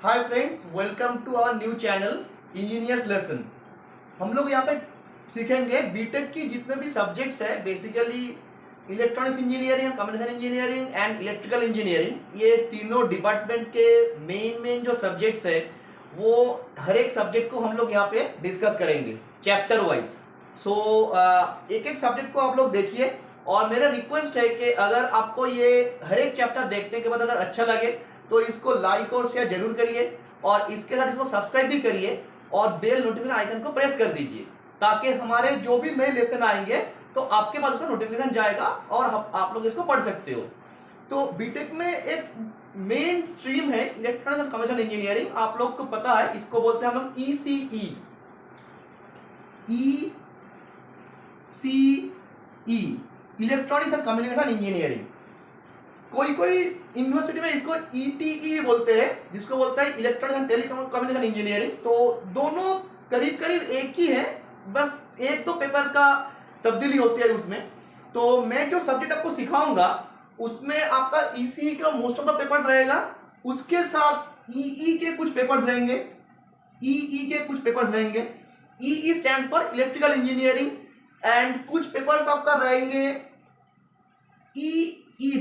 Hi friends, welcome to our new channel engineers lesson. हम लोग यहाँ पे सीखेंगे बीटेक की जितने भी सब्जेक्ट्स है, basically electronics engineering, communication engineering and electrical engineering. ये तीनों डिपार्टमेंट के मेन जो सब्जेक्ट्स है वो हर एक सब्जेक्ट को हम लोग यहाँ पे डिस्कस करेंगे चैप्टर वाइज। सो एक एक सब्जेक्ट को आप लोग देखिए और मेरा रिक्वेस्ट है कि अगर आपको ये हर एक चैप्टर देखने के बाद अगर अच्छा लगे तो इसको लाइक और शेयर जरूर करिए और इसके साथ इसको सब्सक्राइब भी करिए और बेल नोटिफिकेशन आइकन को प्रेस कर दीजिए ताकि हमारे जो भी नए लेसन आएंगे तो आपके पास उसका नोटिफिकेशन जाएगा और आप लोग इसको पढ़ सकते हो। तो बीटेक में एक मेन स्ट्रीम है इलेक्ट्रॉनिक्स एंड कम्युनिकेशन इंजीनियरिंग। आप लोग को पता है, इसको बोलते हैं हम लोग ECE. Electronics and communication engineering. कोई कोई यूनिवर्सिटी में इसको ईटीई बोलते हैं, जिसको बोलता है इलेक्ट्रॉनिक्स एंड टेलीकम्युनिकेशन इंजीनियरिंग। तो दोनों करीब करीब एक ही है, बस एक दो पेपर का तब्दीली होती है उसमें। तो मैं जो सब्जेक्ट आपको सिखाऊंगा उसमें आपका ईसीई का मोस्ट ऑफ द पेपर्स रहेगा, उसके साथ ईई के कुछ पेपर्स रहेंगे, EE stands for electrical engineering and कुछ पेपर्स आपका रहेंगे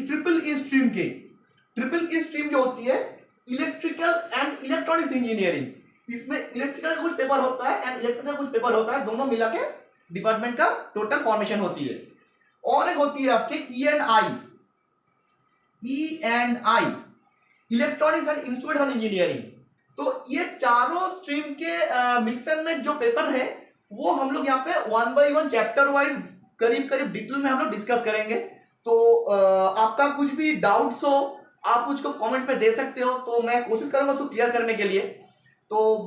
ट्रिपल ई स्ट्रीम के। ट्रिपल ई स्ट्रीम जो होती है इलेक्ट्रिकल एंड इलेक्ट्रॉनिक्स इंजीनियरिंग, इसमें इलेक्ट्रिकल का कुछ पेपर होता है एंड इलेक्ट्रिकल का कुछ पेपर होता है, दोनों मिला के डिपार्टमेंट का टोटल फॉर्मेशन होती है। और एक होती है आपके E and I electronics and instrumentation engineering. तो ये चारों स्ट्रीम के मिक्सर में जो पेपर है वो हम लोग यहाँ पे one by one chapter wise करीब करीब डिटेल में हम लोग डिस्कस करेंगे। तो आपका कुछ भी डाउट्स हो आप मुझको कमेंट्स में दे सकते हो, तो मैं कोशिश करूंगा उसको क्लियर करने के लिए। तो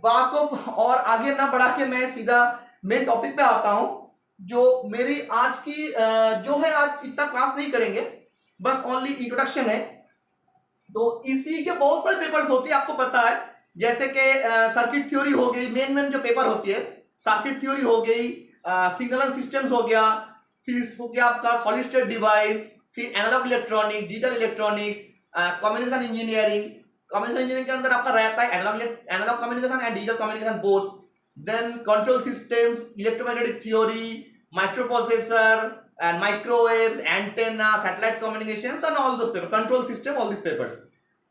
बात को और आगे ना बढ़ा के मैं सीधा मेन टॉपिक पे आता हूं। जो मेरी आज की जो है, आज इतना क्लास नहीं करेंगे, बस ओनली इंट्रोडक्शन है। तो इसी के बहुत सारे पेपर्स होती है, आपको पता है, जैसे कि सर्किट थ्योरी हो गई, मेन जो पेपर होती है सर्किट थ्योरी हो गई, सिग्नल सिस्टम्स हो गया, फिर हो गया आपका सॉलिड स्टेट डिवाइस, फिर analog electronics, digital electronics, communication engineering. Communication engineering के अंदर आपका रहता है analog communication and digital communication both. Then control systems, electromagnetic theory, microprocessor and microwaves, antenna, satellite communications and all those paper, control system, all this papers.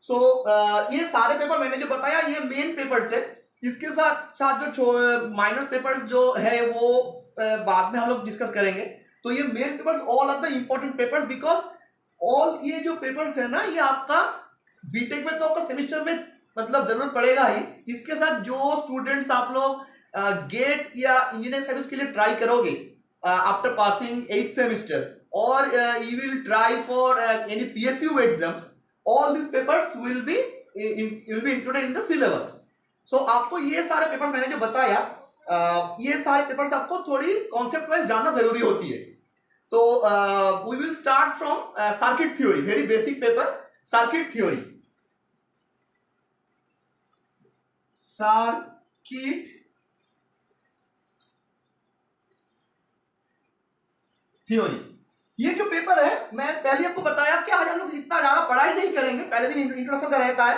So ये सारे paper मैंने जो बताया ये मेन पेपर्स है। इसके साथ साथ जो माइनस पेपर्स जो है वो बाद में हम लोग डिस्कस करेंगे। तो ये main papers all are the important papers, because all ये जो पेपर्स है ना, ये आपका बीटेक में तो आपका सेमेस्टर में मतलब जरूरत पड़ेगा ही। इसके साथ जो स्टूडेंट्स आप लोग गेट या इंजीनियरिंग सर्विस के लिए ट्राई करोगे आफ्टर पासिंग 8th सेमेस्टर, और you will try for any PSU exams, all this papers will be included in the syllabus. So आपको ये सारे पेपर्स मैंने जो बताया, ये सारे पेपर्स आपको थोड़ी कॉन्सेप्ट वाइज जानना जरूरी होती है। तो we will start from circuit theory, very basic paper, circuit theory. Circuit theory, ये जो पेपर है मैं पहले आपको बताया कि आज हम लोग इतना ज्यादा पढ़ाई नहीं करेंगे, पहले दिन इंट्रोडक्शन का रहता है।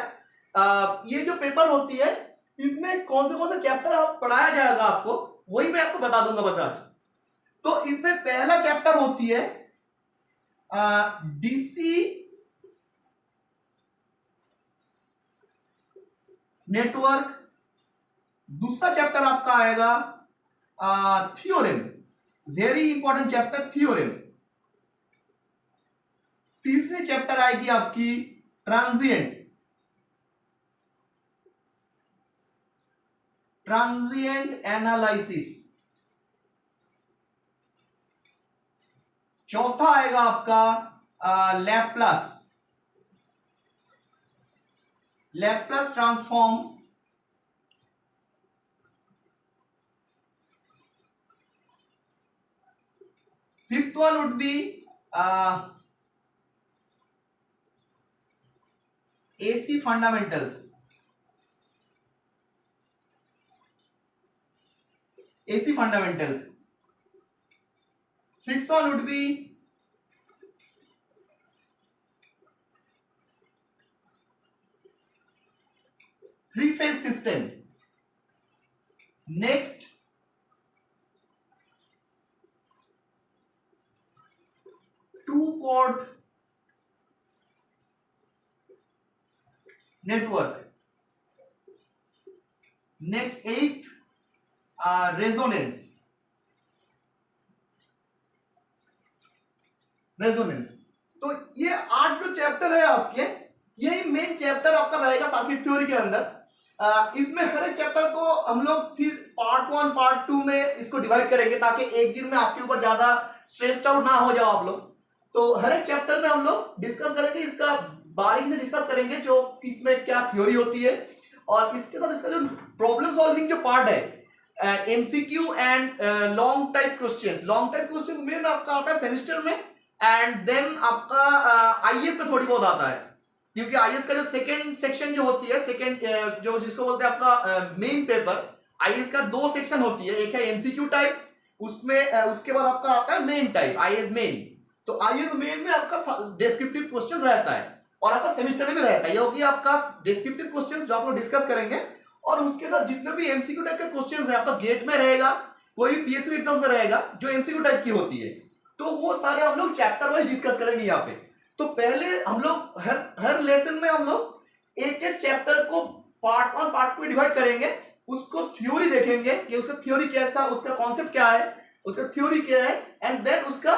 ये जो पेपर होती है इसमें कौन से चैप्टर पढ़ाया जाएगा आपको, वही मैं आपको बता दूंगा बस आज। तो इसमें पहला चैप्टर होती है डीसी नेटवर्क, दूसरा चैप्टर आपका आएगा theorem, very important chapter theorem. तीसरी चैप्टर आएगी आपकी ट्रांजिएंट एनालिसिस। चौथा आएगा आपका Laplace transform. Fifth one would be AC fundamentals, Sixth one would be 3 phase system. Next, 2 port network. Next, 8 resonance. तो ये 8 जो चैप्टर है आपके, यही मेन चैप्टर आपका रहेगा सर्किट थ्योरी के अंदर। इसमें हर एक चैप्टर को हम लोग फिर पार्ट 1 पार्ट 2 में इसको डिवाइड करेंगे, ताकि एक दिन में आपके ऊपर ज्यादा स्ट्रेस्ड आउट ना हो जाओ आप लोग। तो हर एक चैप्टर में हम लोग डिस्कस करेंगे, इसका बारीकी से डिस्कस करेंगे जो इसमें क्या थ्योरी होती है, और इसके साथ इसका जो प्रॉब्लम सॉल्विंग जो पार्ट है, MCQ and long type questions. Long type questions main आपका आता है सेमेस्टर में, एंड देन आपका आईएएस में थोड़ी बहुत आता है, क्योंकि आईएएस का जो सेकंड सेक्शन जो होती है, सेकंड जो जिसको बोलते हैं आपका मेन पेपर, आईएएस का 2 सेक्शन होती है, एक है एमसीक्यू टाइप, उसमें उसके बाद आपका आता है मेन टाइप, आईएएस मेन। तो आईएएस मेन में आपका डिस्क्रिप्टिव क्वेश्चंस रहता है, और आपका सेमेस्टर में भी रहता है। ये होगी आपका डिस्क्रिप्टिव क्वेश्चंस जो आप लोग डिस्कस करेंगे, और उसके साथ जितने भी एमसीक्यू टाइप के क्वेश्चंस है आपका गेट में रहेगा, कोई पीएसयू एग्जाम्स में रहेगा जो एमसीक्यू टाइप की होती है, तो वो सारे हम लोग चैप्टर वाइज डिस्कस करेंगे यहाँ पे। तो पहले हम लोग हर लेसन में हम लोग एक एक चैप्टर को पार्ट 1 पार्ट 2 में डिवाइड करेंगे, उसको थ्योरी देखेंगे कि उसका थ्योरी कैसा, उसका कॉन्सेप्ट क्या है, उसका थ्योरी क्या है, एंड देन उसका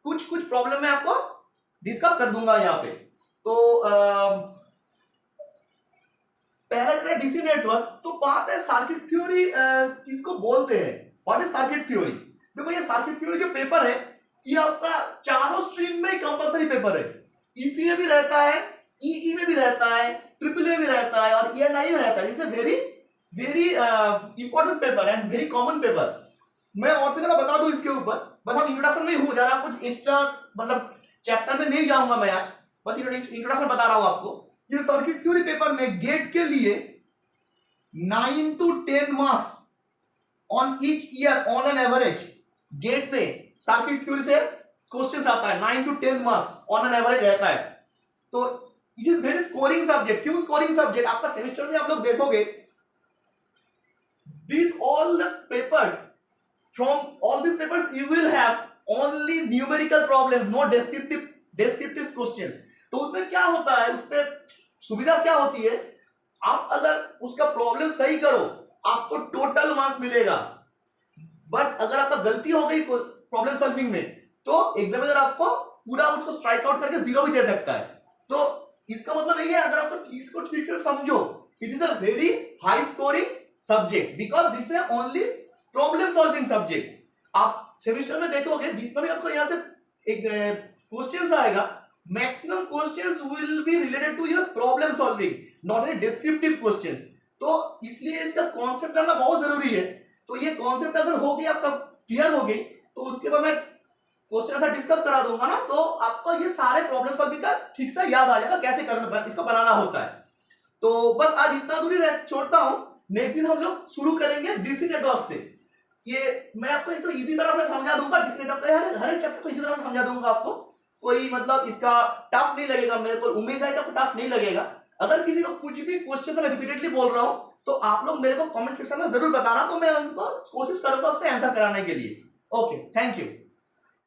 कुछ प्रॉब्लम मैं आपको डिस्कस कर दूंगा यहाँ पे। तो पहला डीसी नेटवर्क। तो बात है सर्किट थ्योरी किसको बोलते हैं, व्हाट इज सर्किट थ्योरी। देखो ये सर्किट थ्योरी जो पेपर है, ये आपका चारों स्ट्रीम में कंपलसरी पेपर है। ईसी में भी रहता है, ईई में भी रहता है, ट्रिपल में भी रहता है, और ईएनआई में रहता है। It's a very important paper and very common paper. मैं और भी जरा बता दूं इसके ऊपर, बस आप इंट्रोडक्शन में ही हूं, जरा कुछ एक्स्ट्रा मतलब चैप्टर में नहीं जाऊंगा मैं आज, बस इंट्रोडक्शन बता रहा हूं आपको। ये सर्किट थ्योरी पेपर में गेट के लिए 9 to 10 marks on each year on an average, GATE पे सर्किट थ्योरी से क्वेश्चंस आता है, 9 to 10 marks on an average रहता है। तो it is very scoring subject. क्यों स्कोरिंग सब्जेक्ट? आपका सेमेस्टर में आप लोग देखोगे, these all the papers, from all these papers you will have only numerical problems, no descriptive questions। तो उसमें क्या होता है, उसमें सुविधा क्या होती है, आप अगर उसका प्रॉब्लम सही करो आपको टोटल मार्क्स मिलेगा, बट अगर आपका गलती हो गई प्रॉब्लम सॉल्विंग में तो एग्जामिनर आपको पूरा उसको स्ट्राइक आउट करके 0 भी दे सकता है। तो इसका मतलब यही है, अगर आप तो चीज को ठीक से समझो, it is a very high scoring subject because this is only problem solving subject. आप सेमेस्टर में देखोगे जितना भी आपको यहाँ से एक क्वेश्चंस आएगा, maximum questions will be related to your problem solving, not a descriptive questions. तो इसलिए इसका कॉन्सेप्ट जानना बहुत जरूरी है। तो ये कॉन्सेप्ट अगर हो गई, आपका क्लियर हो गई, तो उसके बाद मैं क्वेश्चन ऐसा डिस्कस करा दूंगा ना, तो आपको ये सारे प्रॉब्लम सॉल्विंग का ठीक से याद आ जाएगा कैसे करना, इसको बनाना होता है। तो बस आज इतना दूरी छोड़ता हूं, नेक्स्ट दिन हम लोग शुरू करेंगे डीसी नेटवर्क से। ये मैं आपको एक तो इजी तरह से समझा दूंगा, डीसी नेटवर्क का हर एक चैप्टर को इसी तरह से समझा दूंगा आपको, कोई मतलब इसका टफ नहीं लगेगा, मेरे को उम्मीद है कि आपको टफ नहीं लगेगा। अगर किसी को कुछ भी क्वेश्चन मैं रिपीटेडली बोल रहा हूं तो आप लोग मेरे को कमेंट सेक्शन में जरूर बताना, तो मैं उसको कोशिश करूंगा उसका आंसर कराने के लिए। Okay, thank you.